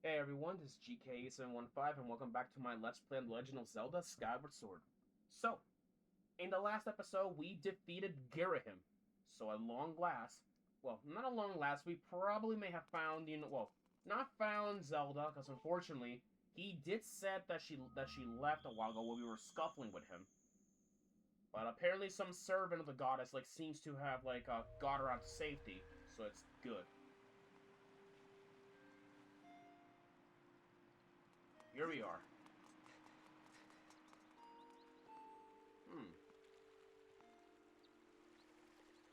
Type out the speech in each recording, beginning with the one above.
Hey everyone, this is GK715 and welcome back to my Let's Play on The Legend of Zelda Skyward Sword. So, in the last episode, we defeated Girahim. So at long last, well, not at long last, we probably may have found, not found Zelda, because unfortunately, he did said that she left a while ago when we were scuffling with him. But apparently some servant of the goddess, seems to have, got her out to safety, so it's good. Here we are.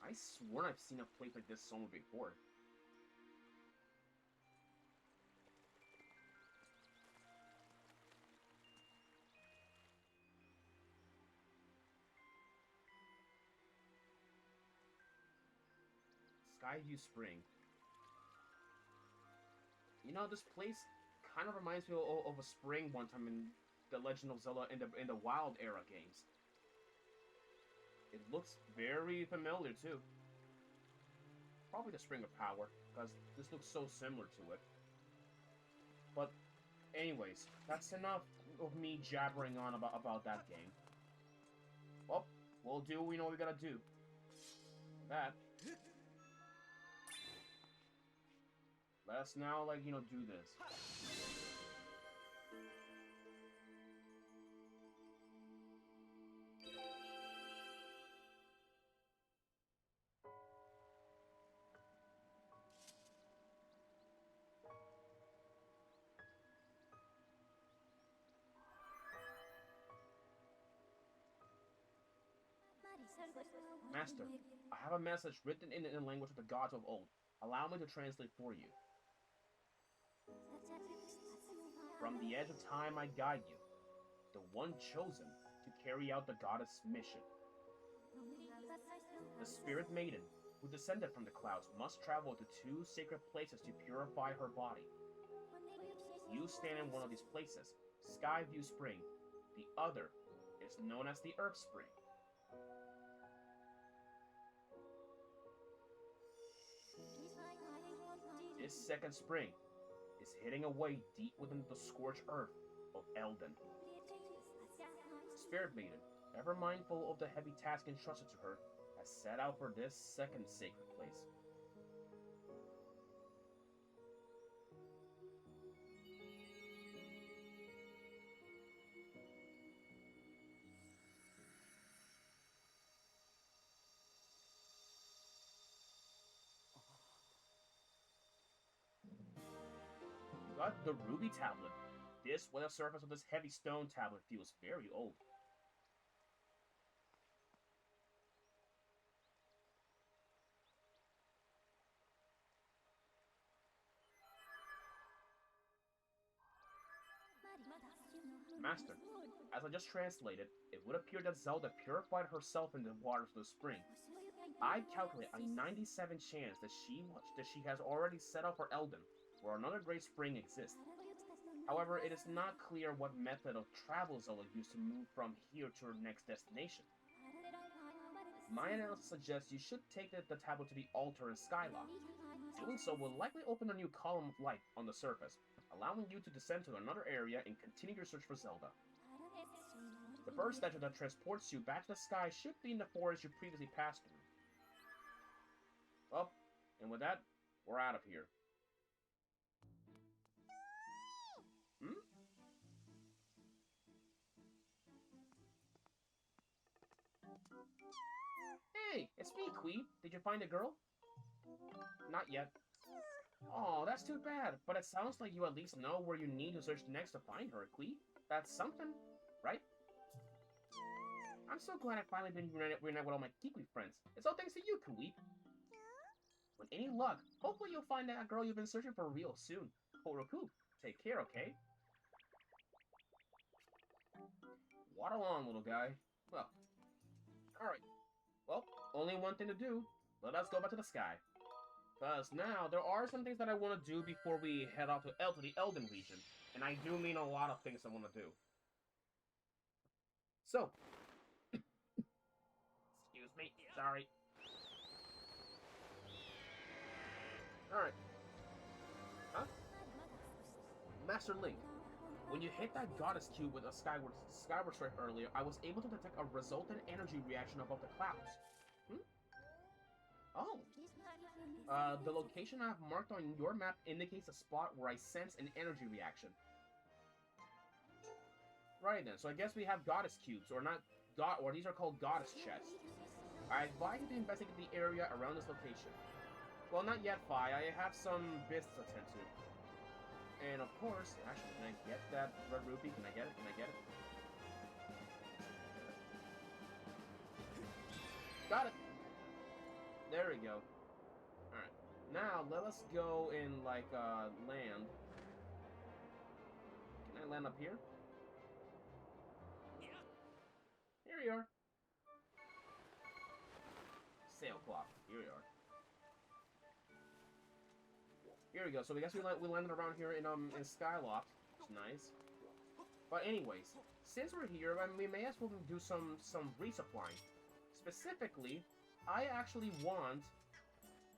I sworn I've seen a place like this somewhere before. Skyview Spring. You know, this place kind of reminds me of a spring one time in The Legend of Zelda in the Wild era games. It looks very familiar too. Probably the Spring of Power, because this looks so similar to it. But anyways, that's enough of me jabbering on about that game. Well, we'll do what we know we gotta do. That. Let us now, do this. Master, I have a message written in the language of the gods of old. Allow me to translate for you. From the edge of time I guide you, the one chosen to carry out the goddess' mission. The spirit maiden, who descended from the clouds, must travel to two sacred places to purify her body. You stand in one of these places, Skyview Spring. The other is known as the Earth Spring. This second spring is hidden away deep within the scorched earth of Eldon. Spirit Maiden, ever mindful of the heavy task entrusted to her, has set out for this second sacred place. Got the ruby tablet. This, where the surface of this heavy stone tablet feels very old. Master, as I just translated, it would appear that Zelda purified herself in the waters of the spring. I calculate a 97 chance that she has already set out for Eldon, where another great spring exists. However, it is not clear what method of travel Zelda used to move from here to her next destination. My analysis suggests you should take the tablet to the altar in Skylock. Doing so will likely open a new column of light on the surface, allowing you to descend to another area and continue your search for Zelda. The bird statue that transports you back to the sky should be in the forest you previously passed through. Well, and with that, we're out of here. Hey, it's me, Quee. Did you find a girl? Not yet. Oh, that's too bad, but it sounds like you at least know where you need to search next to find her, Quee. That's something, right? I'm so glad I finally been reunited with all my Kiwi friends. It's all thanks to you, Quee. With any luck, hopefully you'll find that girl you've been searching for real soon. Horoku, take care, okay? Waddle on, little guy. Well, alright. Well, only one thing to do. Let us go back to the sky. Because now, there are some things that I want to do before we head off to the Eldon region. And I do mean a lot of things I want to do. So. Excuse me. Sorry. Alright. Huh? Master Link, when you hit that Goddess Cube with a Skyward Strike earlier, I was able to detect a resultant energy reaction above the clouds. Hmm? Oh. The location I have marked on your map indicates a spot where I sense an energy reaction. Right then, so I guess we have Goddess Cubes, or not or these are called Goddess Chests. I advise you to investigate the area around this location. Well, not yet, Fi. I have some business to attend to. And of course, actually, can I get that red rupee? Can I get it? Can I get it? Got it! There we go. Alright. Now, let us go in, like, land. Can I land up here? Here we are. Sail clock. Here we are. Here we go. So we guess we landed around here in Skyloft. It's nice. But anyways, since we're here, we may as well do some resupplying. Specifically, I actually want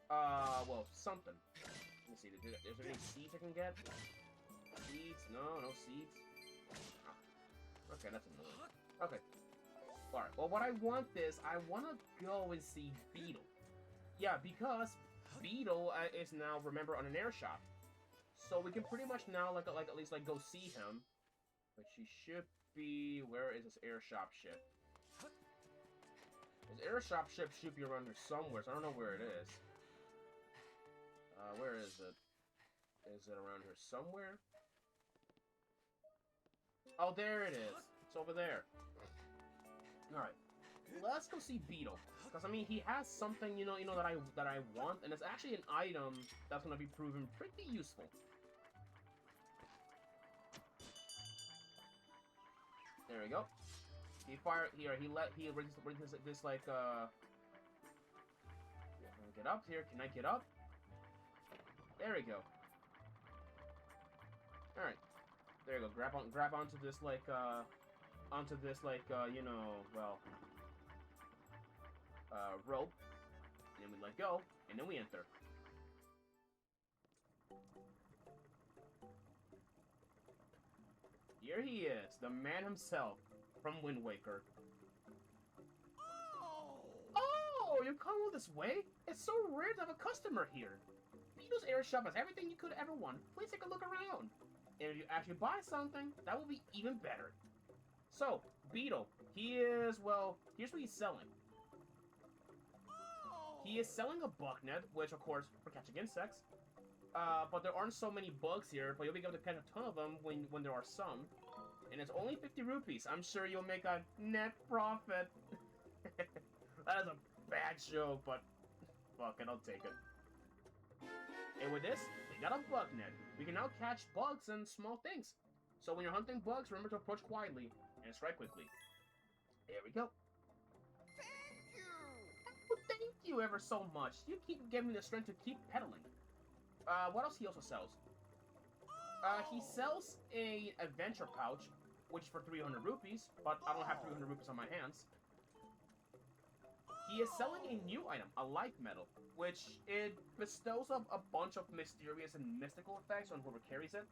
well, something. Let me see. Is there any seeds I can get? Seeds? No seeds. Ah. Okay, that's annoying. Okay. Alright, well, what I want is, I want to go and see Beetle. Yeah, because Beetle is now, remember, on an air shop. So we can pretty much now, like at least, go see him. But she should be... Where is this air shop ship? This air shop ship should be around here somewhere, so I don't know where it is. Where is it? Is it around here somewhere? Oh, there it is. It's over there. Alright, let's go see Beetle. Because, I mean, he has something, you know that I want, and it's actually an item that's going to be proven pretty useful. There we go. He fired, he released this, like, Can I get up here? Can I get up? There we go. Alright. There you go. Grab onto this, like, you know, well, rope, and then we let go, and then we enter. Here he is, the man himself, from Wind Waker. Oh, you come all this way? It's so rare to have a customer here. Beetle's Air Shop has everything you could ever want. Please take a look around. And if you actually buy something, that will be even better. So, Beetle, he is, well, here's what he's selling. He is selling a bug net, which, of course, for catching insects. But there aren't so many bugs here, but you'll be able to catch a ton of them when there are some. And it's only 50 rupees. I'm sure you'll make a net profit. That is a bad joke, but fuck it, I'll take it. And with this, we got a bug net. We can now catch bugs and small things. So when you're hunting bugs, remember to approach quietly and strike quickly. There we go. Thank you! Well, thank you ever so much. You keep giving me the strength to keep pedaling. What else he also sells? He sells a adventure pouch, which is for 300 rupees, but I don't have 300 rupees on my hands. He is selling a new item, a life medal, which it bestows a bunch of mysterious and mystical effects on whoever carries it.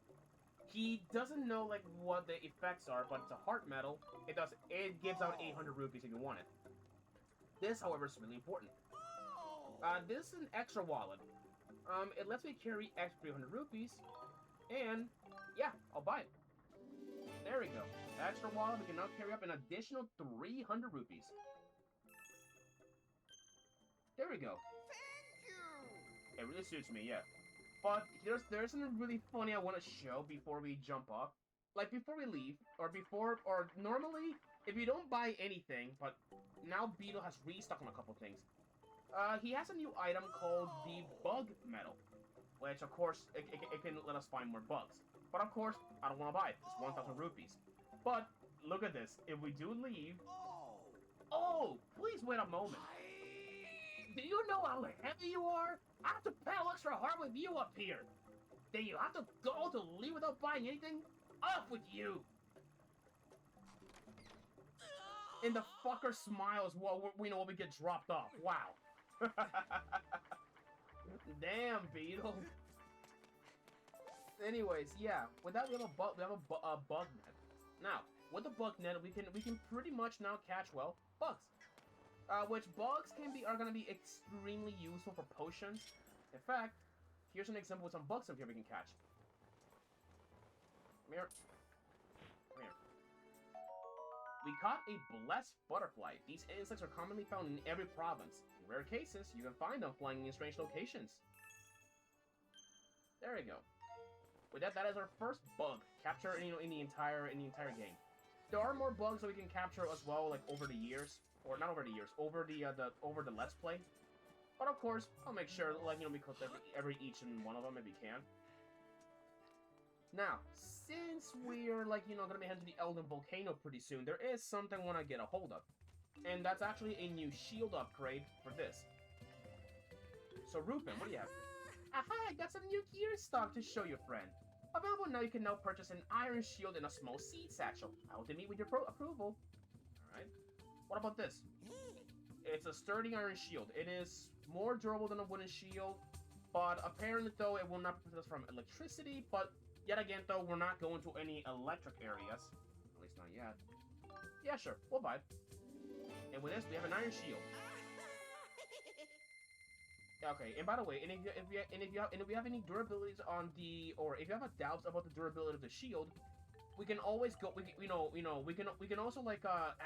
He doesn't know, like, what the effects are, but it's a heart medal. It gives out 800 rupees if you want it. This, however, is really important. This is an extra wallet. It lets me carry extra 300 rupees, and, yeah, I'll buy it. There we go. Extra wallet, we can now carry up an additional 300 rupees. There we go. Thank you! It really suits me, yeah. But there's something really funny I want to show before we jump off. Like, before we leave, or normally, if you don't buy anything, but now Beetle has restocked on a couple things. He has a new item called the Bug Medal, which, of course, it can let us find more bugs. But, of course, I don't want to buy it. It's 1,000 rupees. But, look at this. If we do leave... Oh, please wait a moment. Do you know how heavy you are? I have to pedal extra hard with you up here. Then you have to go to leave without buying anything? Off with you! And the fucker smiles while we get dropped off. Wow. Damn, Beetle. Anyways, yeah. With that, we have a bug net. Now, with the bug net, we can pretty much now catch bugs. Which bugs are gonna be extremely useful for potions. In fact, here's an example with some bugs up here we can catch. Come here. Come here. We caught a blessed butterfly. These insects are commonly found in every province. In rare cases, you can find them flying in strange locations. There we go. With that, that is our first bug capture in the entire game. There are more bugs that we can capture as well, like over the years, or not over the years, over the Let's Play. But of course, I'll make sure we collect every each and one of them if we can. Now, since we're gonna be heading to the Elden Volcano pretty soon, there is something I want to get a hold of, and that's actually a new shield upgrade for this. So Rupin, what do you have? Aha! I got some new gear stock to show you, friend. Available now, you can now purchase an iron shield and a small seed satchel. I will meet with your approval. Alright. What about this? It's a sturdy iron shield. It is more durable than a wooden shield, but apparently, though, it will not protect us from electricity. But yet again, though, we're not going to any electric areas. At least not yet. Yeah, sure. We'll buy it. And with this, we have an iron shield. Okay, and by the way, if you have any durabilities on or if you have doubts about the durability of the shield, we can always go. We can also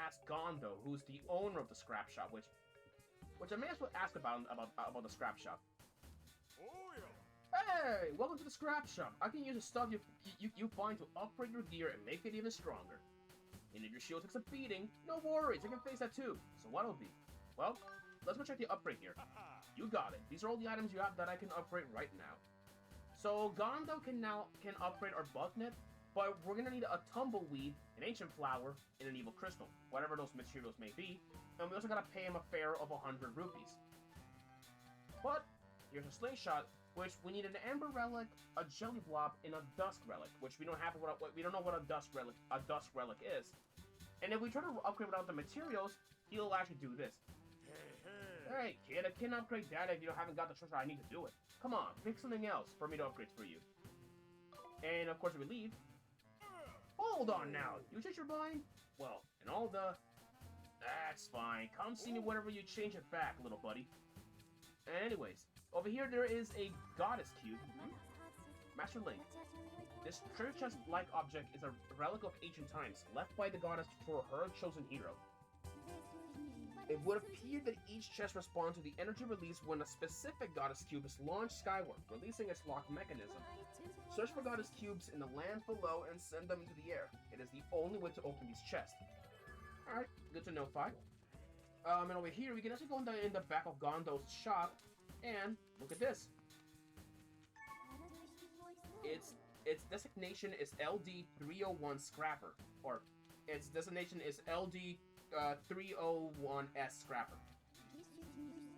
ask Gondo, who's the owner of the scrap shop, which I may as well ask about the scrap shop. Oh yeah. Hey, welcome to the scrap shop. I can use the stuff you find to upgrade your gear and make it even stronger. And if your shield takes a beating, no worries, you can face that too. So what'll be? Well, let's go check the upgrade here. You got it. These are all the items you have that I can upgrade right now. So Gondo can upgrade our bug net, but we're gonna need a tumbleweed, an ancient flower, and an evil crystal, whatever those materials may be. And we also gotta pay him a fare of 100 rupees. But here's a slingshot, which we need an amber relic, a jelly blob, and a dusk relic, which we don't know what a dusk relic is. And if we try to upgrade without the materials, he'll actually do this. Hey, kid, I can't upgrade that if you haven't got the treasure I need to do it. Come on, pick something else for me to upgrade for you. And of course, we leave. Hold on now, you change your mind? Well, and all the... That's fine. Come see me whenever you change it back, little buddy. Anyways, over here there is a goddess cube. Master Link. This treasure chest-like object is a relic of ancient times, left by the goddess for her chosen hero. It would appear that each chest responds to the energy released when a specific goddess cube is launched skyward, releasing its lock mechanism. Search for goddess cubes in the lands below and send them into the air. It is the only way to open these chests. Alright, good to know, Fi. And over here, we can actually go in the back of Gondo's shop, and look at this. Its designation is LD301 Scrapper, or its designation is LD301S Scrapper.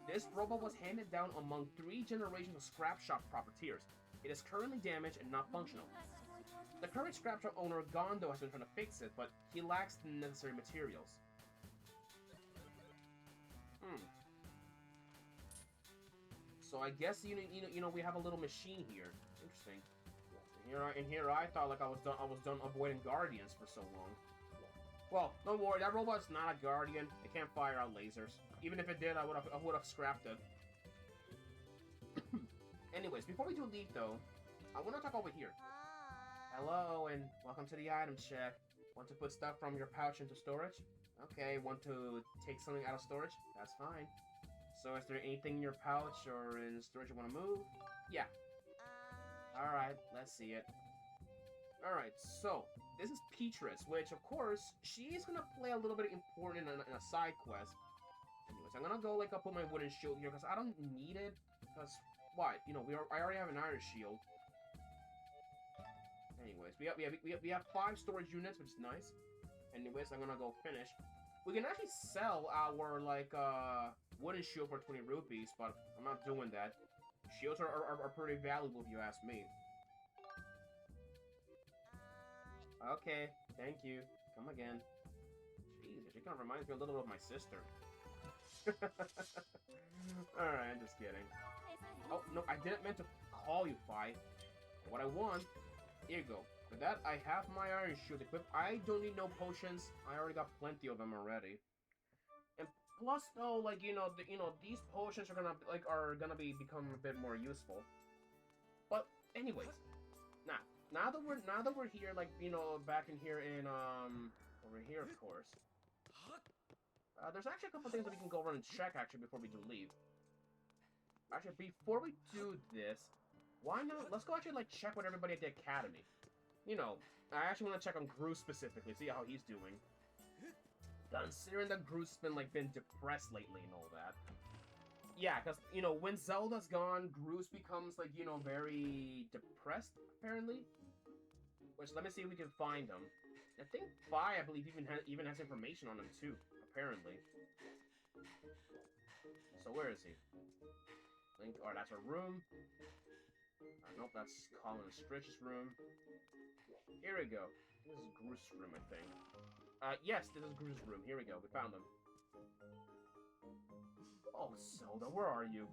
This robot was handed down among 3 generations of scrap shop profiteers. It is currently damaged and not functional. The current scrap shop owner, Gondo, has been trying to fix it, but he lacks the necessary materials. So I guess we have a little machine here. Interesting. And here I thought I was done avoiding guardians for so long. Well, don't worry, that robot's not a guardian. It can't fire out lasers. Even if it did, I would have scrapped it. Anyways, before we do leave though, I want to talk over here. Hello and welcome to the item check. Want to put stuff from your pouch into storage? Okay, want to take something out of storage? That's fine. So is there anything in your pouch or in storage you want to move? Yeah. Alright, let's see it. Alright, so this is Petrus, which of course, she's gonna play a little bit important in a side quest. Anyways, I'm gonna go put my wooden shield here because I don't need it. Because what? I already have an iron shield. Anyways, we have 5 storage units, which is nice. Anyways, I'm gonna go finish. We can actually sell our wooden shield for 20 rupees, but I'm not doing that. Shields are pretty valuable if you ask me. Okay, thank you. Come again. Jesus, she kind of reminds me a little of my sister. Alright, I'm just kidding. Oh, no, I didn't mean to call you, Fi. what I want, here you go. With that, I have my iron shield equipped. I don't need no potions. I already got plenty of them already. And plus, though, like these potions are gonna become a bit more useful. But anyways, now that we're here, like back in here in over here, of course. There's actually a couple things that we can go around and check actually before we do leave. Actually, before we do this, why not? Let's go actually like check with everybody at the academy. I actually want to check on Groose specifically, see how he's doing. Considering that Groose has been depressed lately and all that. Yeah, because, when Zelda's gone, Groose becomes, very depressed, apparently. Which, let me see if we can find him. I think Fi, I believe, even has information on him, too, apparently. So, where is he? Alright, that's our room. Nope, that's Colin and Stritch's room. Here we go. This is Groose's room, I think. Yes, this is Groose's room. Here we go. We found them. Oh, Zelda, where are you?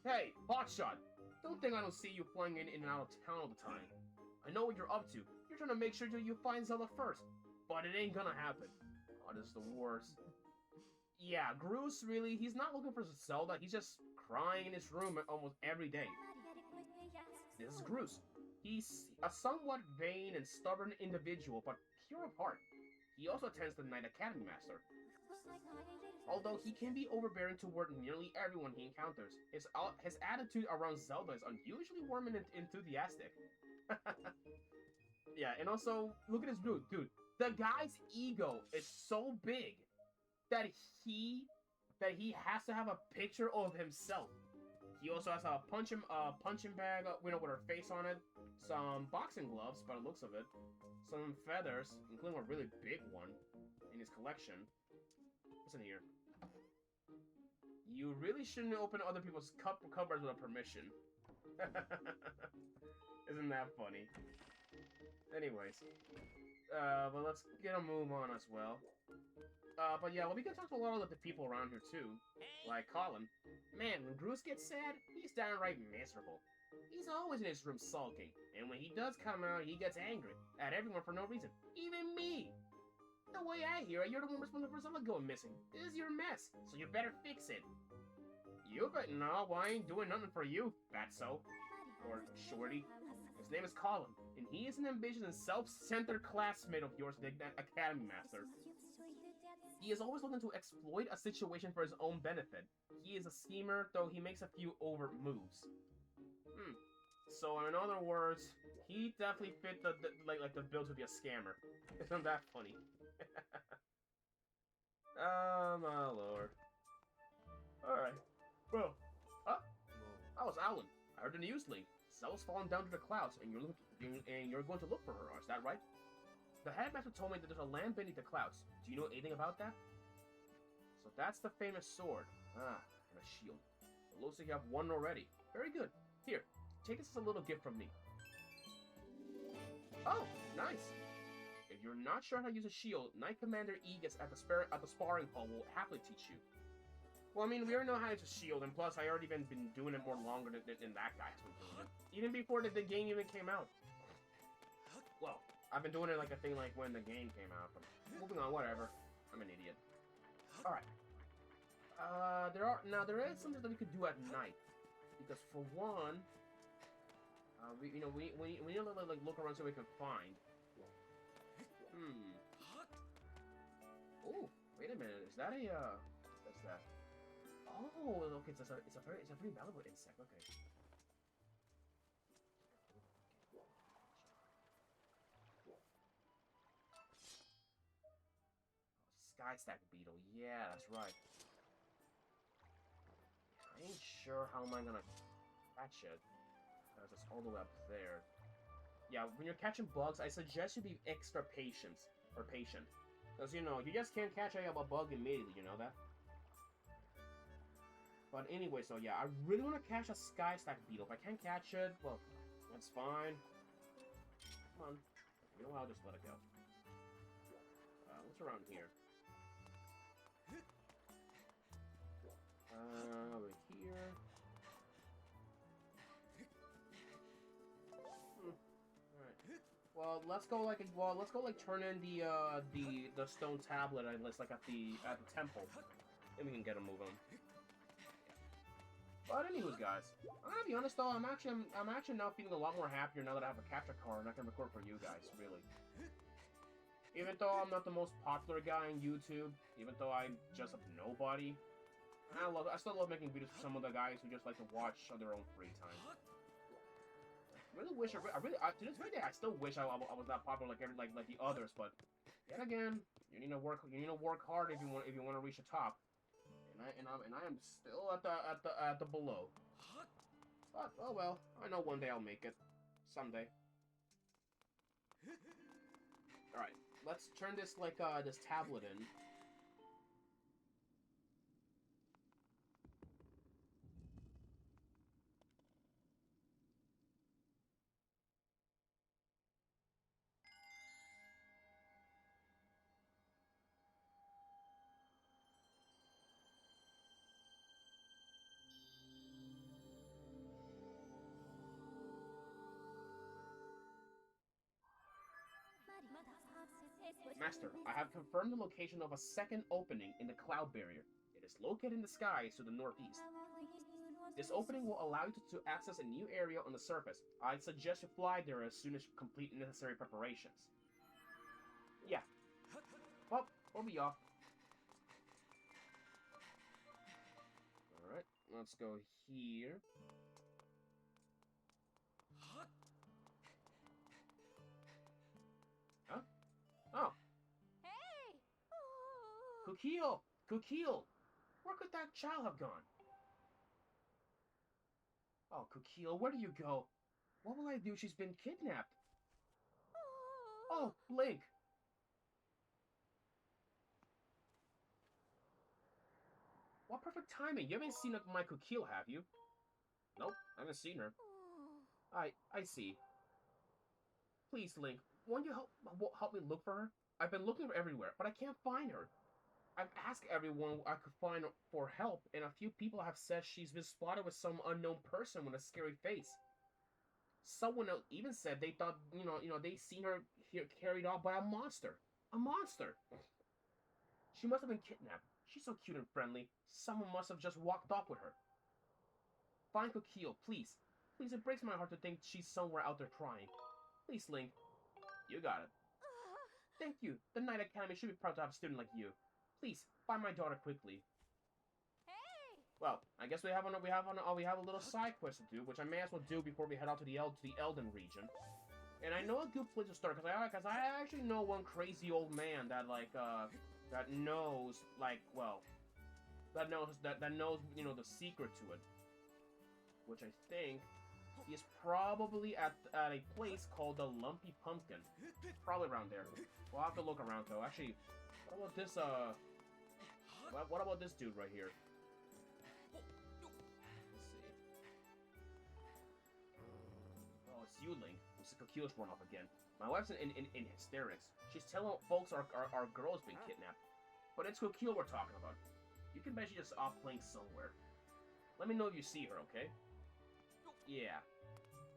Hey, Hotshot! Don't think I don't see you flying in and out of town all the time. I know what you're up to. You're trying to make sure you find Zelda first. But it ain't gonna happen. Oh, this is the worst. Yeah, Groose, really, he's not looking for Zelda. He's just crying in his room almost every day. This is Groose. He's a somewhat vain and stubborn individual, but pure of heart. He also attends the Knight Academy Master. Although he can be overbearing toward nearly everyone he encounters, his attitude around Zelda is unusually warm and enthusiastic. Yeah, and also, look at his dude. Dude, the guy's ego is so big that he has to have a picture of himself. He also has a punching bag, with her face on it, some boxing gloves, by the looks of it, some feathers, including a really big one in his collection. What's in here? You really shouldn't open other people's cupboards without permission. Isn't that funny? Anyways, but let's get a move on as well. But yeah, we can talk to a lot of the people around here too, like Colin. Man, when Groose gets sad, he's downright miserable. He's always in his room sulking, and when he does come out, he gets angry at everyone for no reason, even me. The way I hear it, you're the one responsible for someone going missing. This is your mess, so you better fix it. You bet no, well, I ain't doing nothing for you, fatso. Or shorty. His name is Colin, and he is an ambitious and self-centered classmate of yours, the Academy Master. He is always looking to exploit a situation for his own benefit. He is a schemer, though he makes a few overt moves. So in other words, he definitely fit the bill to be a scammer. Isn't that funny? Oh my lord. Alright. Bro. Huh? I was Alan. I heard the news link. Zelda's fallen down to the clouds, and you're going to look for her, is that right? The headmaster told me that there's a land beneath the clouds. Do you know anything about that? So that's the famous sword. Ah, and a shield. It looks like you have one already. Very good. Here, take this as a little gift from me. Oh, nice. If you're not sure how to use a shield, Knight Commander Aegis at the sparring hall will happily teach you. Well, I mean, we already know how to use a shield, and plus, I already been doing it more longer than that guy's been doing it. Even before the game even came out. Well, I've been doing it like a thing like when the game came out, but moving on, whatever. I'm an idiot. Alright. There is something that we could do at night. Because for one, we need to look around so we can find. Oh, wait a minute. Is that a what's that? Oh, okay. It's a very valuable insect. Okay. Skystack beetle. Yeah, that's right. I ain't sure how am I gonna catch it. Because it's all the way up there. Yeah, when you're catching bugs, I suggest you be extra patient. Because, you just can't catch a bug immediately, you know that? But anyway, so yeah, I really want to catch a Skystack beetle. If I can't catch it, well, that's fine. Come on. You know what, I'll just let it go. What's around here? Over here. Well, let's go like turn in the stone tablet and let's like at the temple, and we can get him moving. But anyways, guys, I'm gonna be honest though, I'm actually now feeling a lot more happier now that I have a capture card and I can record for you guys, really. Even though I'm not the most popular guy on YouTube, even though I'm just a nobody, I still love making videos for some of the guys who just like to watch on their own free time. I really wish to this very day I still wish I was that popular like the others, but yet again, you need to work hard if you want to reach the top. And I am still at the below. But oh well, I know one day I'll make it. Someday. Alright, let's turn this this tablet in. Master, I have confirmed the location of a second opening in the cloud barrier. It is located in the skies to the northeast. This opening will allow you to access a new area on the surface. I'd suggest you fly there as soon as you complete necessary preparations. Yeah. Well, we'll be off. Alright, let's go here. Huh? Oh. Hey! Kukio! Kukio! Where could that child have gone? Oh, Kukio, where do you go? What will I do? She's been kidnapped. Oh, Blink! What perfect timing. You haven't seen my Kukio, have you? Nope, I haven't seen her. I see. Please, Link, won't you help me look for her? I've been looking everywhere, but I can't find her. I've asked everyone I could find for help, and a few people have said she's been spotted with some unknown person with a scary face. Someone else even said they thought, they seen her here carried off by a monster. A monster! She must have been kidnapped. She's so cute and friendly. Someone must have just walked off with her. Find Kukio, please. Please, it breaks my heart to think she's somewhere out there crying. Please, Link. You got it. Thank you. The Knight Academy should be proud to have a student like you. Please, find my daughter quickly. Hey! Well, I guess we have a little side quest to do, which I may as well do before we head out to the Elden region. And I know a good place to start because I actually know one crazy old man that that knows the secret to it, which I think is probably at a place called the Lumpy Pumpkin. Probably around there. We'll have to look around though. Actually, what about this what about this dude right here? Let's see. Oh, it's you, Link. Mr. Kukio's run off again. My wife's in hysterics. She's telling folks our girl's been kidnapped. But it's Kukio we're talking about. You can bet she's just off playing somewhere. Let me know if you see her, okay? Yeah.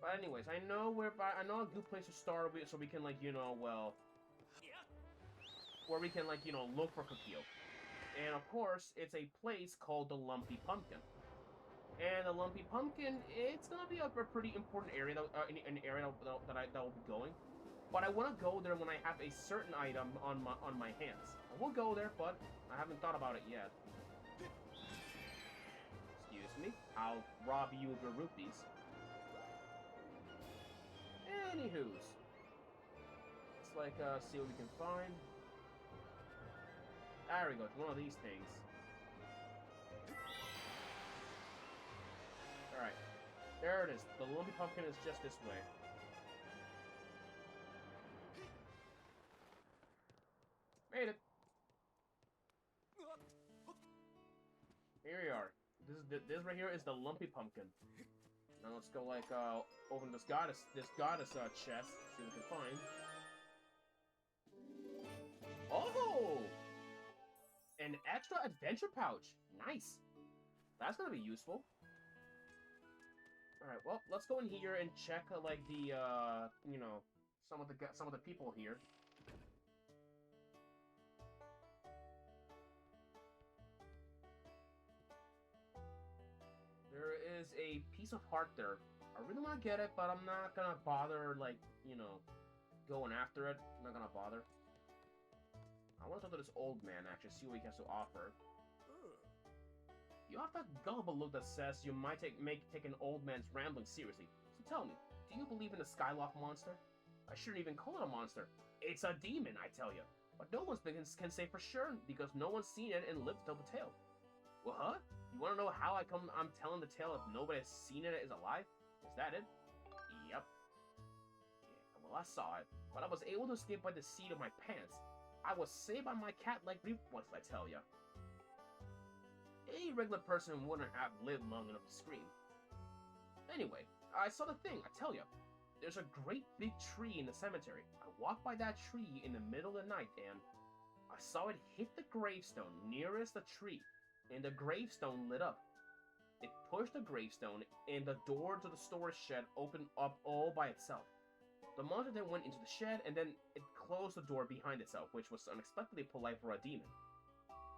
But anyways, I know a good place to start with, so we can where we can look for Kukio. And of course, it's a place called the Lumpy Pumpkin. And the Lumpy Pumpkin, it's gonna be a pretty important area, an area that will be going. But I want to go there when I have a certain item on my hands. I will go there, but I haven't thought about it yet. Excuse me, I'll rob you of your rupees. Anywho's, let's see what we can find. There we go. It's one of these things. All right, there it is. The Lumpy Pumpkin is just this way. Made it. Here we are. This right here is the Lumpy Pumpkin. Now let's go open this goddess chest. See what we can find. Oh, an extra adventure pouch. Nice. That's gonna be useful. All right. Well, let's go in here and check some of the people here. There is a piece of heart there. I really want to get it, but I'm not gonna bother, like, you know, going after it. I'm not gonna bother. I want to talk to this old man, actually, see what he has to offer. You have that gullible look that says you might take an old man's rambling seriously. So tell me, do you believe in the Skyloft monster? I shouldn't even call it a monster. It's a demon, I tell you. But no one can say for sure, because no one's seen it and lived to tell the tale. Well, huh? You want to know how I'm telling the tale if nobody has seen it is alive? Is that it? Yep. Yeah, well, I saw it, but I was able to escape by the seat of my pants. I was saved by my cat-like reflex, I tell ya. Any regular person wouldn't have lived long enough to scream. Anyway, I saw the thing, I tell ya. There's a great big tree in the cemetery. I walked by that tree in the middle of the night, and I saw it hit the gravestone nearest the tree, and the gravestone lit up. It pushed the gravestone, and the door to the storage shed opened up all by itself. The monster then went into the shed, and then it closed the door behind itself, which was unexpectedly polite for a demon.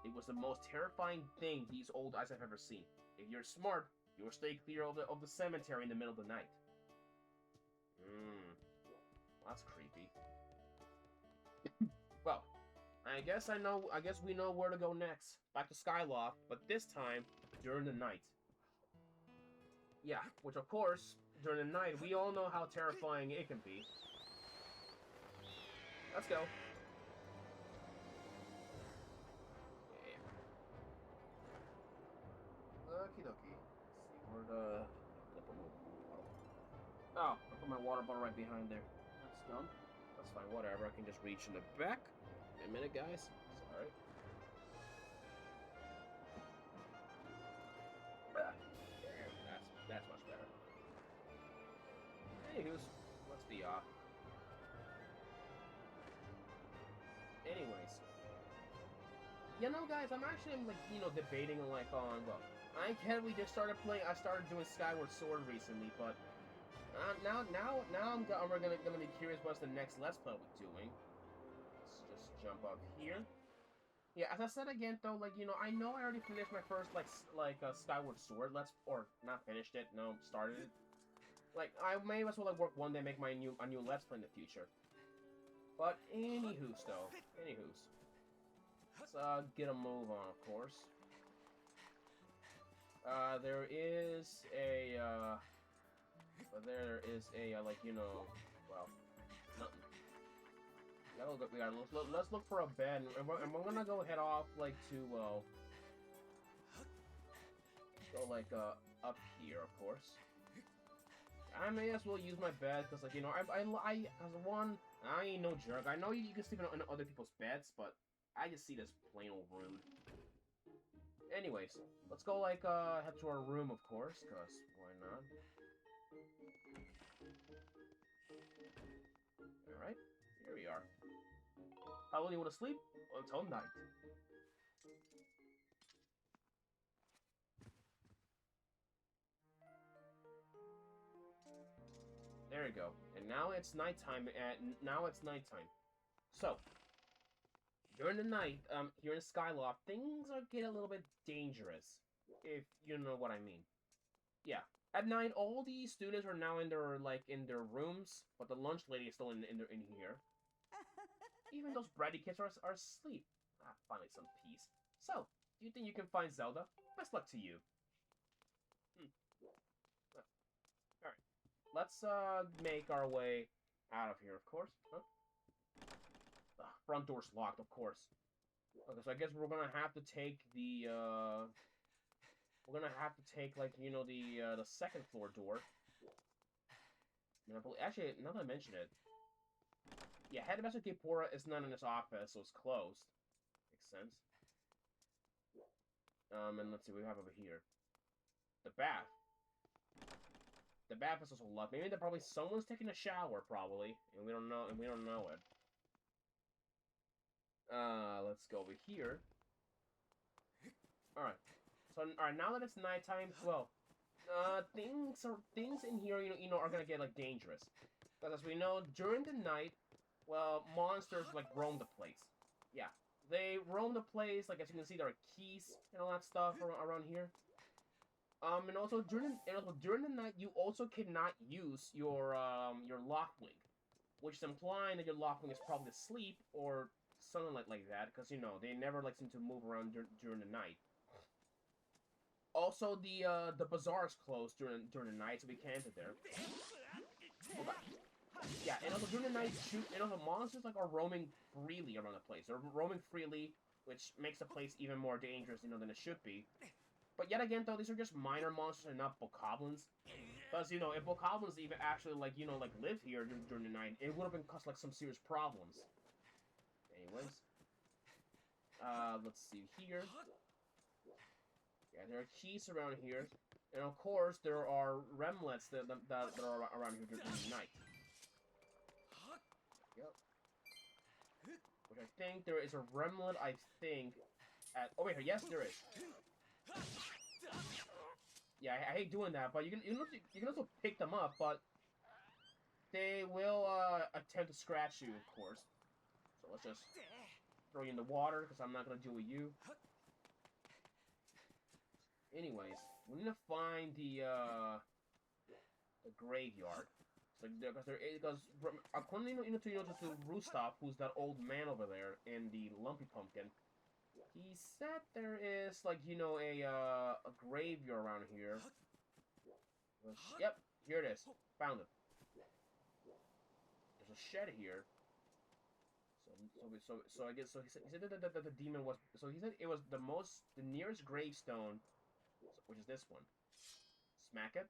It was the most terrifying thing these old eyes have ever seen. If you're smart, you'll stay clear of the cemetery in the middle of the night. That's creepy. Well, I guess we know where to go next. Back to Skyloft, but this time during the night. Yeah, which of course, during the night, we all know how terrifying it can be. Let's go. Yeah. Okie dokie. Let's see where the... Oh, I put my water bottle right behind there. That's dumb. That's fine, whatever. I can just reach in the back. Wait a minute, guys. Sorry. That's much better. Anywho's, let's be off. Anyways. You know, guys, I'm actually, like, you know, debating, like, on, well, I started doing Skyward Sword recently, but now we're gonna be curious what's the next Let's Play we're doing. Let's just jump up here. Yeah, as I said again, though, like, you know, I know I already finished my first, Skyward Sword, or, not finished it, no, started it. Like, I may as well, like, work one day, make a new Let's Play in the future. But, anywho's, though, let's, get a move on, of course. There is a, like, you know, well, nothing. Let's look for a bed, and we're gonna go head off, like, to, well, go, like, up here, of course. I may as well use my bed, because, like, you know, as one, I ain't no jerk. I know you can sleep in other people's beds, but I just see this plain old rude. Anyways, let's go, like, head to our room, of course, because why not? Alright, here we are. How long do you want to sleep? Until night. There you go. And now it's nighttime. So, during the night, here in Skyloft, things get a little bit dangerous, if you know what I mean. Yeah. At night, all the students are now in their rooms, but the lunch lady is still in here. Even those bratty kids are asleep. Ah, finally some peace. So, do you think you can find Zelda? Best luck to you. Alright. Let's, make our way out of here, of course. Huh? The front door's locked, of course. Okay, so I guess we're gonna have to take the, we're gonna have to take, like, you know, the second floor door. Actually, now that I mention it, yeah, Headmaster Kipora is not in his office, so it's closed. Makes sense. And let's see what we have over here. The bath. The bath is also locked. Maybe someone's taking a shower, probably, and we don't know it. Let's go over here. Alright. So, alright, now that it's nighttime, well, things in here, you know, are gonna get, like, dangerous. But as we know, during the night, well, monsters like roam the place. Yeah, they roam the place. Like as you can see, there are keys and all that stuff around here. And also during the night, you also cannot use your Lockwing, which is implying that your Lockwing is probably asleep or something like that, because you know they never like seem to move around during the night. Also, the bazaar is closed during the night, so we can't enter there. Hold on. Yeah, and also during the night, and also monsters like are roaming freely around the place. They're roaming freely, which makes the place even more dangerous, you know, than it should be. But yet again, though, these are just minor monsters and not bokoblins. Because, you know, if bokoblins even actually, like, you know, like, live here during the night, it would have been caused, like, some serious problems. Anyways. Let's see here. Yeah, there are keys around here. And, of course, there are remlets that are around here during the night. Yep. Which I think there is a remlet, I think, at... Oh, wait, yes, there is. Yeah, I hate doing that, but you can also pick them up, but they will attempt to scratch you, of course. So let's just throw you in the water, because I'm not going to deal with you. Anyways, we need to find the graveyard. So, because according to Roostoff, who's that old man over there in the Lumpy Pumpkin, he said there is, like, you know, a graveyard around here. Yep, here it is. Found it. There's a shed here. So I guess, so he said that the demon was, so he said it was the nearest gravestone, which is this one. Smack it.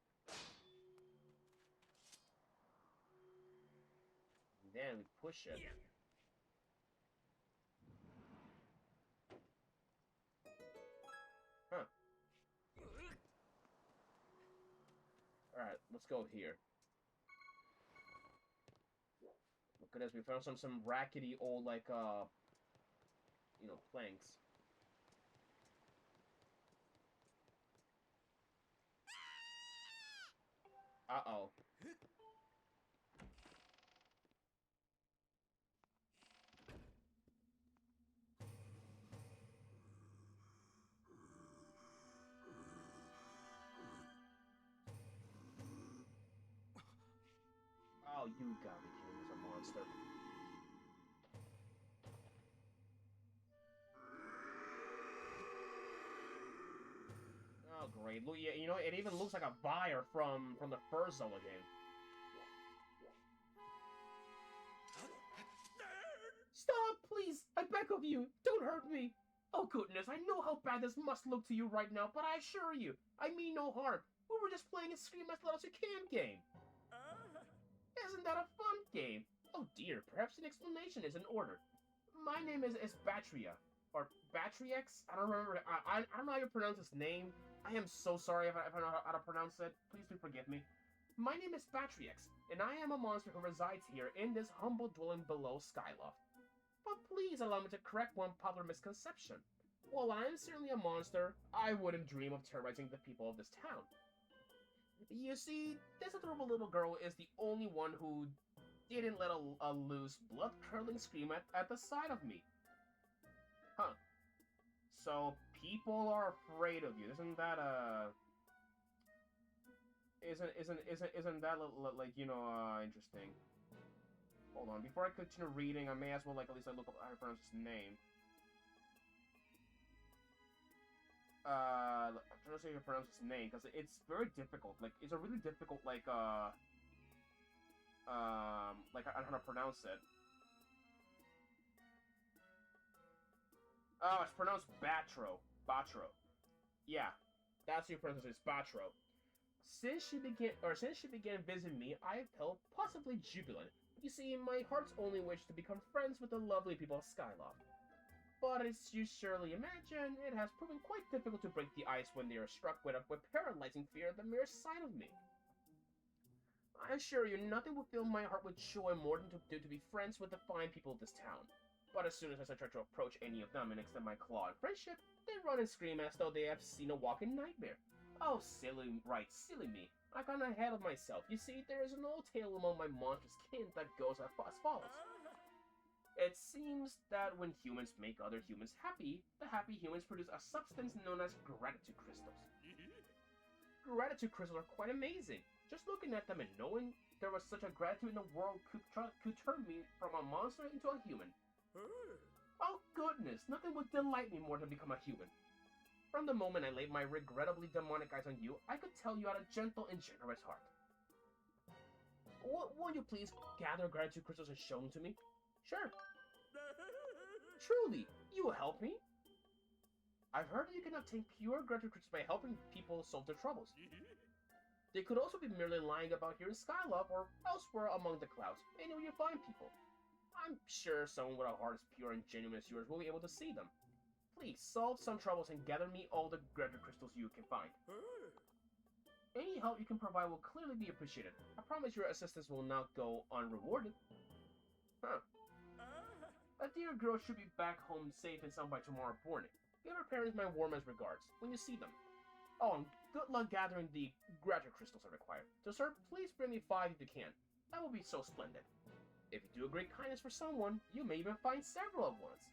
And then we push it. Huh. Alright, let's go here. Look at this, we found some rackety old, like, you know, planks. Uh-oh. Oh, you gotta be kidding me, it's a monster. Oh, great. Look, yeah, you know, it even looks like a buyer from the first Zelda game. Stop, please! I beg of you! Don't hurt me! Oh, goodness, I know how bad this must look to you right now, but I assure you, I mean no harm. We were just playing a Scream as Loud as You Can game. Isn't that a fun game? Oh dear, perhaps an explanation is in order. My name is Batria. Or Batriex? I don't remember. I don't know how you pronounce his name. I am so sorry if I don't know how to pronounce it. Please do forgive me. My name is Batriex, and I am a monster who resides here in this humble dwelling below Skyloft. But please allow me to correct one popular misconception. While I am certainly a monster, I wouldn't dream of terrorizing the people of this town. You see, this adorable little girl is the only one who didn't let a loose, blood-curdling scream at the sight of me. Huh. So, people are afraid of you. Isn't that, Isn't that, like, you know, interesting? Hold on, before I continue reading, I may as well, like, at least I look up how to pronounce his name. I'm trying to see how to pronounce his name, because it's very difficult. Like, it's a really difficult, like, I don't know how to pronounce it. Oh, it's pronounced Batro. Batro. Yeah, that's how you pronounce it. It's Batro. Since she began visiting me, I have felt possibly jubilant. You see, my heart's only wish to become friends with the lovely people of Skyloft. But as you surely imagine, it has proven quite difficult to break the ice when they are struck with paralyzing fear at the mere sight of me. I assure you, nothing will fill my heart with joy more than to be friends with the fine people of this town. But as soon as I try to approach any of them and extend my claw in friendship, they run and scream as though they have seen a walking nightmare. Oh, silly me. I got ahead of myself. You see, there is an old tale among my monstrous kin that goes as follows. It seems that when humans make other humans happy, the happy humans produce a substance known as gratitude crystals. Gratitude crystals are quite amazing. Just looking at them and knowing there was such a gratitude in the world could turn me from a monster into a human. Oh goodness, nothing would delight me more than become a human. From the moment I laid my regrettably demonic eyes on you, I could tell you had a gentle and generous heart. Won't you please gather gratitude crystals and show them to me? Sure. Truly, you will help me? I've heard that you can obtain pure gratitude crystals by helping people solve their troubles. They could also be merely lying about here in Skyward or elsewhere among the clouds, anywhere you find people. I'm sure someone with a heart as pure and genuine as yours will be able to see them. Please, solve some troubles and gather me all the gratitude crystals you can find. Any help you can provide will clearly be appreciated. I promise your assistance will not go unrewarded. Huh. A dear girl should be back home safe and sound by tomorrow morning. Give her parents my warmest regards when you see them. Oh, and good luck gathering the gratitude crystals I require. To sir, please bring me 5 if you can. That will be so splendid. If you do a great kindness for someone, you may even find several at once.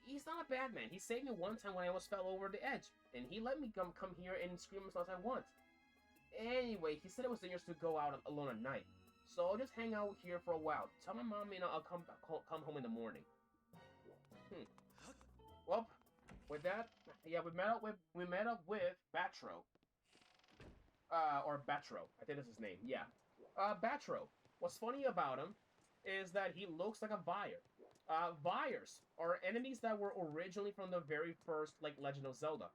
He's not a bad man. He saved me one time when I almost fell over the edge, and he let me come here and scream as loud as I want. Anyway, he said it was dangerous to go out alone at night, so I'll just hang out here for a while. Tell my mom, I'll come home in the morning. Well, with that, yeah, we met up with Batro. Or Batro. I think that's his name. Yeah. Batro. What's funny about him is that he looks like a Vyre. Vyres are enemies that were originally from the very first Legend of Zelda.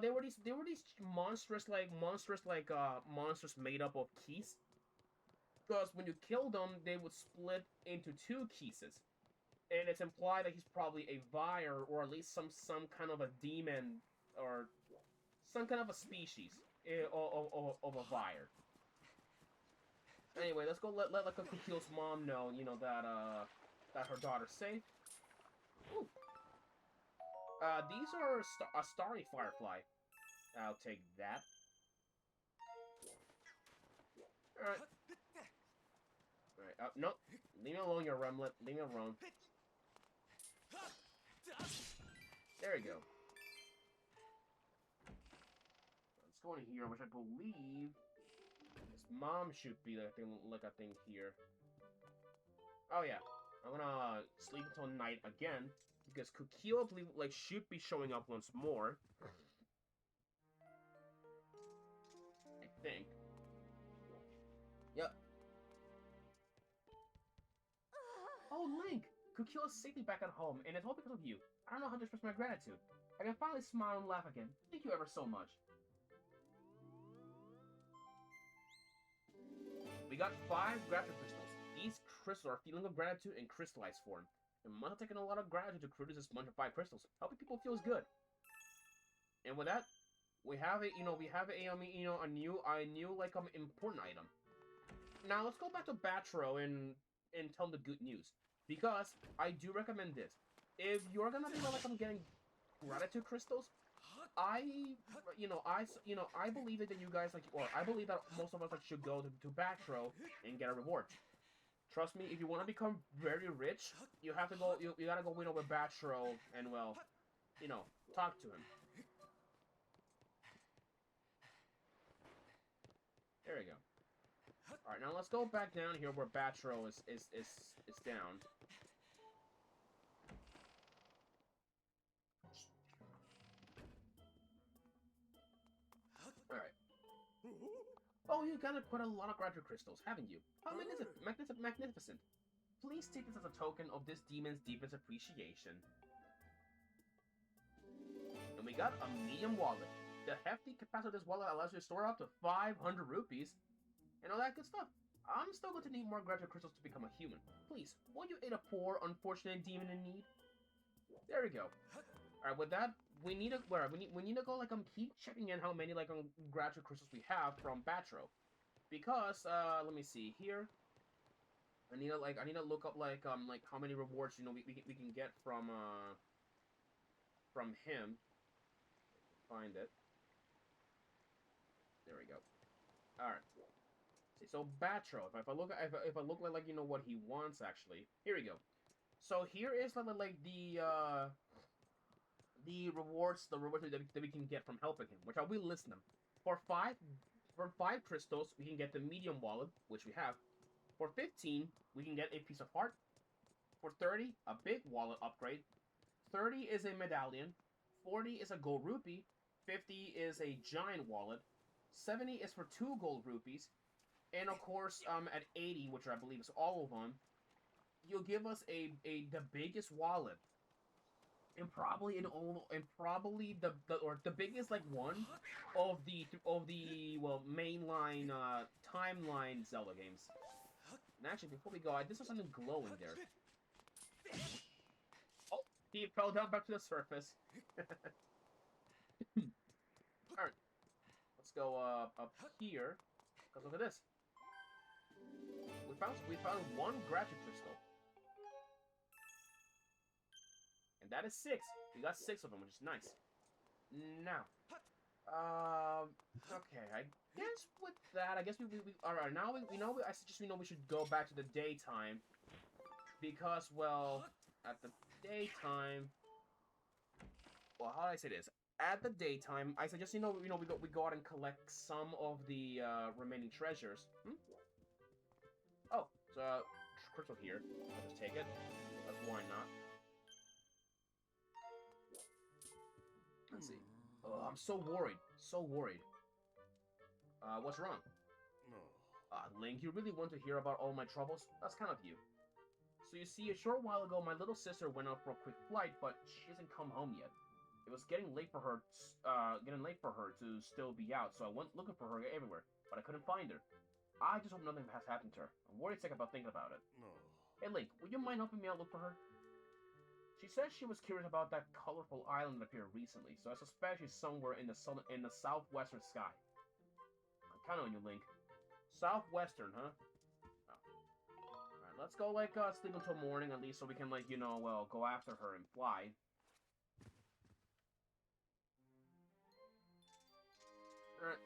They were these monsters monsters made up of keys. Because when you killed them, they would split into 2 keys. And it's implied that he's probably a Vyre, or at least some kind of a demon, or some kind of a species of a Vyre. Anyway, let's go let Kukio's mom know, that her daughter's safe. Ooh. These are a starry firefly. I'll take that. Alright. Alright, no. Leave me alone, you Remlet. Leave me alone. There we go. Let's go in here, which I believe his mom should be like a thing here. Oh yeah. I'm gonna sleep until night again, because Kukio, I believe, should be showing up once more. I think. Yep. Oh, Link! Kukio is safely back at home, and it's all because of you. I don't know how to express my gratitude. I can finally smile and laugh again. Thank you ever so much. We got 5 gratitude crystals. These crystals are a feeling of gratitude in crystallized form. It must have taken a lot of gratitude to produce this bunch of 5 crystals. Helping people feels good. And with that, we have a new important item. Now let's go back to Batro and tell him the good news, because I do recommend this. If you're gonna be getting gratitude crystals, I believe that you guys I believe that most of us should go to Batro and get a reward. Trust me, if you want to become very rich, you have to go. You gotta go win over Batro and talk to him. There we go. All right, now let's go back down here where Batro is down. Alright. Oh, you gotta put a lot of gratitude crystals, haven't you? How magnificent. Please take this as a token of this demon's deepest appreciation. And we got a medium wallet. The hefty capacity of this wallet allows you to store up to 500 rupees and all that good stuff. I'm still going to need more gratitude crystals to become a human. Please, won't you aid a poor, unfortunate demon in need? There we go. Alright, with that, we need to go keep checking in how many gratitude crystals we have from Batro, because let me see here. I need to look up how many rewards we can get from him. find it. There we go. All right. See, so Batro. If I look if I look like you know what he wants actually. Here we go. So here is like the rewards that we can get from helping him, which I will list them. For five crystals, we can get the medium wallet, which we have. For 15, we can get a piece of heart. For 30, a big wallet upgrade. 30 is a medallion. 40 is a gold rupee. 50 is a giant wallet. 70 is for 2 gold rupees. And of course, at 80, which I believe is all of them, you'll give us the biggest wallet. And probably the biggest like one of the well mainline timeline Zelda games. And actually, before we go, I just saw something glowing there. Oh, he fell down back to the surface. All right, let's go up here. Cause look at this. We found one gratitude crystal. And that is 6. We got 6 of them, which is nice. Now, okay, I guess with that, I guess we all right. Now I suggest we should go back to the daytime because, well, at the daytime, well, how do I say this? At the daytime, I suggest we go out and collect some of the remaining treasures. Oh, so crystal here. I'll just take it. That's why not. Let's see. Oh, I'm so worried. So worried. What's wrong? No. Link, you really want to hear about all my troubles? That's kind of you. So you see, a short while ago, my little sister went out for a quick flight, but she hasn't come home yet. It was getting late for her to still be out, so I went looking for her everywhere, but I couldn't find her. I just hope nothing has happened to her. I'm worried sick about thinking about it. No. Hey, Link, would you mind helping me out look for her? She says she was curious about that colorful island that appeared recently, so I suspect she's somewhere in the southwestern sky. I'm counting on you, Link. Southwestern, huh? Oh. Alright, let's go, sleep until morning at least, so we can, well, go after her and fly. Alright,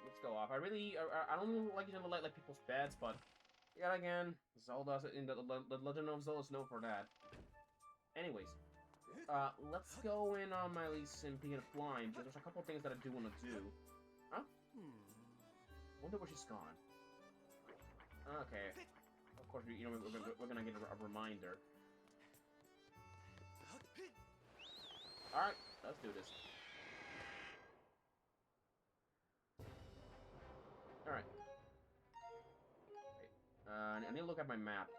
let's go off. I don't really like people's beds, but yet again, Zelda, the Legend of Zelda is known for that. Anyways, let's go in on my least and begin flying, because there's a couple things that I do want to do. Huh? Wonder where she's gone. Okay. Of course, we're gonna get a reminder. Alright, let's do this. Alright. I need to look at my map.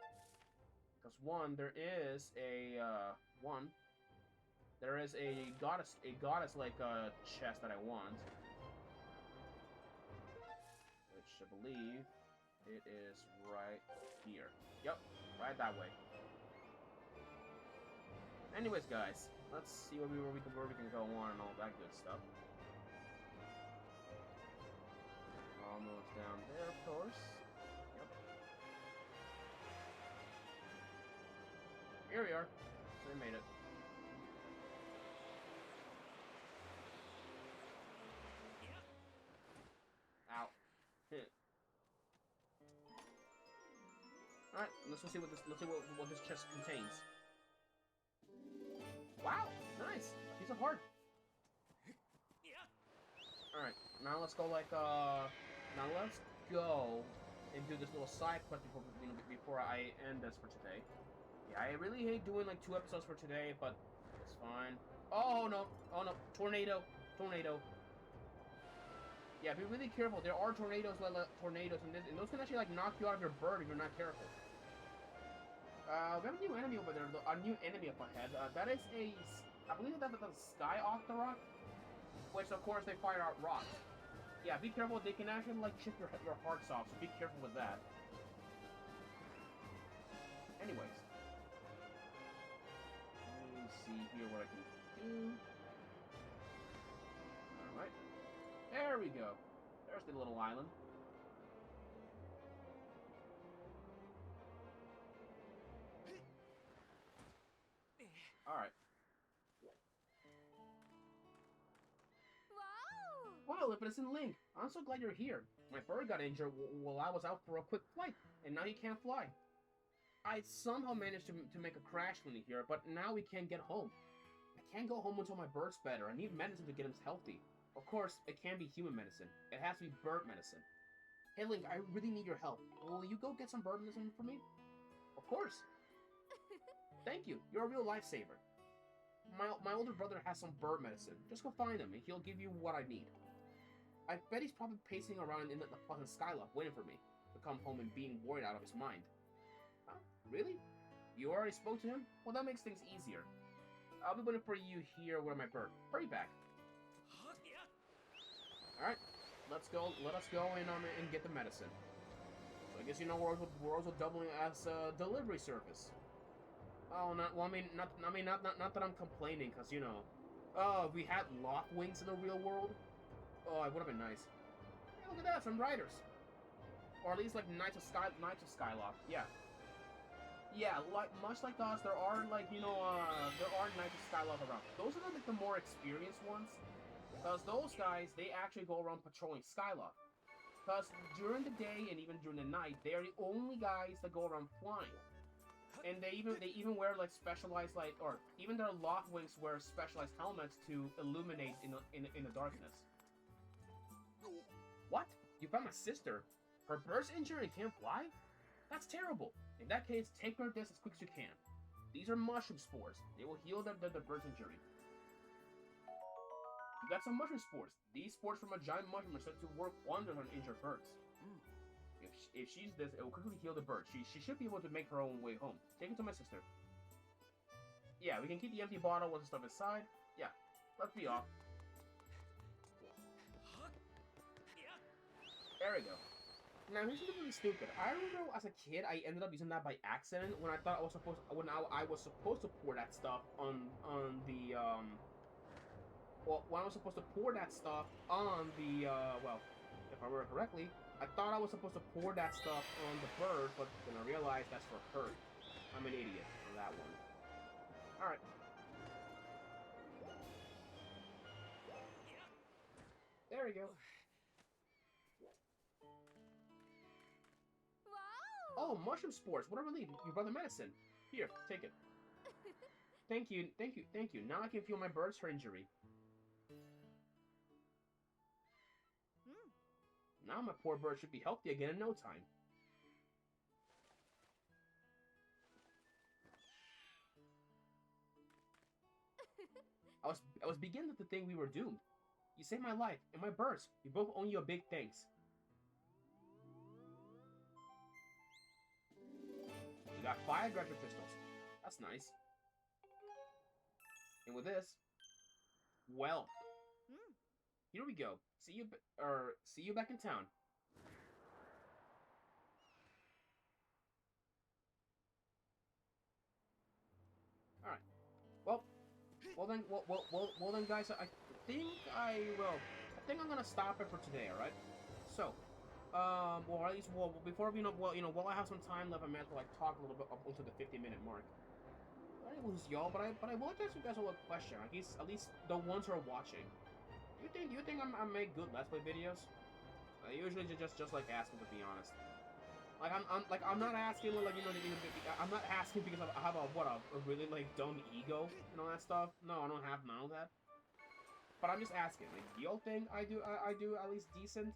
Because there is a goddess chest that I want, which I believe it is right here. Yep, right that way. Anyways, guys, let's see where we can go on and all that good stuff. Almost down there, of course. Here we are. We made it. Ow. Alright, let's see what this chest contains. Wow, nice. A piece of heart. Alright, now let's go now let's go and do this little side quest before I end this for today. Yeah, I really hate doing 2 episodes for today, but it's fine. Oh no! Oh no! Tornado! Tornado! Yeah, be really careful. There are tornadoes in this, and those can actually knock you out of your bird if you're not careful. We have a new enemy over there. A new enemy up ahead. That is I believe that's a Sky Octorok, which of course they fire out rocks. Yeah, be careful. They can actually chip your hearts off, so be careful with that. Anyways. See here what I can do. Alright. There we go. There's the little island. Alright. Oh, but it's in Link. I'm so glad you're here. My bird got injured while I was out for a quick flight, and now he can't fly. I somehow managed to make a crash landing here, but now we can't get home. I can't go home until my bird's better. I need medicine to get him healthy. Of course, it can't be human medicine. It has to be bird medicine. Hey Link, I really need your help. Will you go get some bird medicine for me? Of course. Thank you. You're a real lifesaver. My older brother has some bird medicine. Just go find him, and he'll give you what I need. I bet he's probably pacing around in the pleasant skyloft waiting for me to come home and being worried out of his mind. Huh? Really? You already spoke to him? Well, that makes things easier. I'll be waiting for you here with my bird. Hurry back. Alright, let's go. Let us go and get the medicine. So I guess you know we're also doubling as a delivery service. Oh, not that I'm complaining, cause you know, if we had lock wings in the real world, oh, it would have been nice. Hey, look at that, some riders, or at least like Knights of Skyloft. Yeah, much like us, there are like there are Knights of Skyloft around. Those are like the more experienced ones, cause those guys they actually go around patrolling Skyloft. Cause during the day and even during the night, they are the only guys that go around flying. And they even wear like specialized or even their lock wings wear specialized helmets to illuminate in the darkness. What? You found my sister? Her bird's injured and can't fly? That's terrible. In that case, take her this as quick as you can. These are mushroom spores. They will heal the bird's injury. You got some mushroom spores. These spores from a giant mushroom are said to work wonders on injured birds. If she's this, it will quickly heal the bird. She should be able to make her own way home. Take it to my sister. Yeah, we can keep the empty bottle with the stuff inside. Yeah, let's be off. There we go. Now here's something really stupid. I remember as a kid, I ended up using that by accident when I thought I was supposed to pour that stuff on the when I was supposed to pour that stuff on the well, if I remember correctly. I thought I was supposed to pour that stuff on the bird, but then I realized that's for her. I'm an idiot on that one. Alright. There we go. Wow! Oh, mushroom spores. What a relief. You brought the medicine. Here, take it. Thank you. Now I can feel my bird's her injury. Now my poor bird should be healthy again in no time. I was beginning to think we were doomed. You saved my life and my birds. We both owe you a big thanks. We got 5 graduate pistols. That's nice. And with this, well, here we go. See you back in town. All right. Well then, guys. I think I'm gonna stop it for today. All right. So, well, at least, before while I have some time left, I might as well like talk a little bit up until the 50-minute mark. I didn't lose y'all, but I will ask you guys a little question. At least the ones who are watching. Do you think I make good Let's Play videos? I usually just like asking, to be honest. Like I'm not asking I'm not asking because I have a really like dumb ego and all that stuff. No, I don't have none of that. But I'm just asking. Like, do y'all think I do at least decent?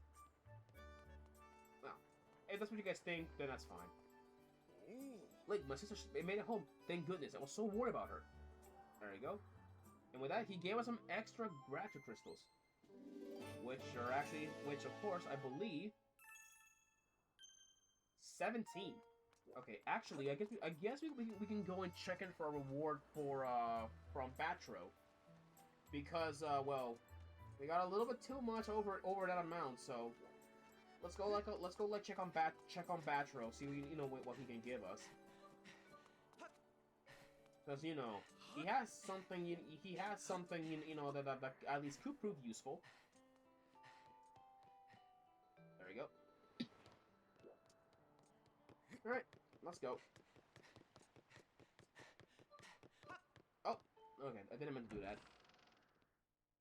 No. If that's what you guys think, then that's fine. Like, my sister made it home. Thank goodness. I was so worried about her. There you go. And with that, he gave us some extra graduate crystals. Which of course, I believe 17. Okay, actually, I guess we can go and check in for a reward for from Batro, because well, we got a little bit too much over that amount. So let's go check on Batro, see what he can give us, because he has something that at least could prove useful. There we go. Alright, let's go. Oh, okay, I didn't mean to do that.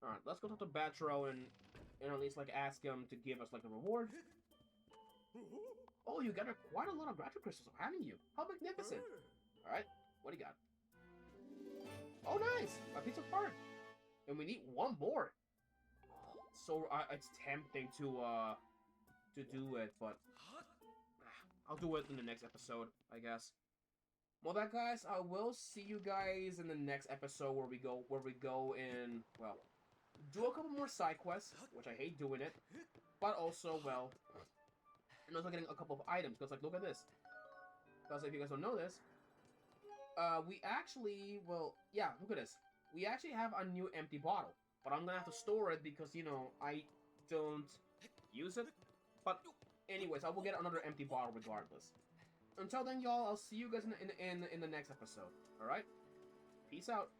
Alright, let's go talk to Batro and and at least like ask him to give us like a reward. Oh, you got quite a lot of graduate crystals, haven't you? How magnificent! All right, what do you got? Oh, nice! A piece of heart, and we need one more. So it's tempting to do it, but I'll do it in the next episode, I guess. Well, that guys, I will see you guys in the next episode where we go in, well, do a couple more side quests, which I hate doing it, but also, well, and also getting a couple of items, because, like, look at this. Because if you guys don't know this, we actually, well, yeah, look at this. We actually have a new empty bottle, but I'm gonna have to store it because, you know, I don't use it. But anyways, I will get another empty bottle regardless. Until then, y'all, I'll see you guys in the next episode. All right? Peace out.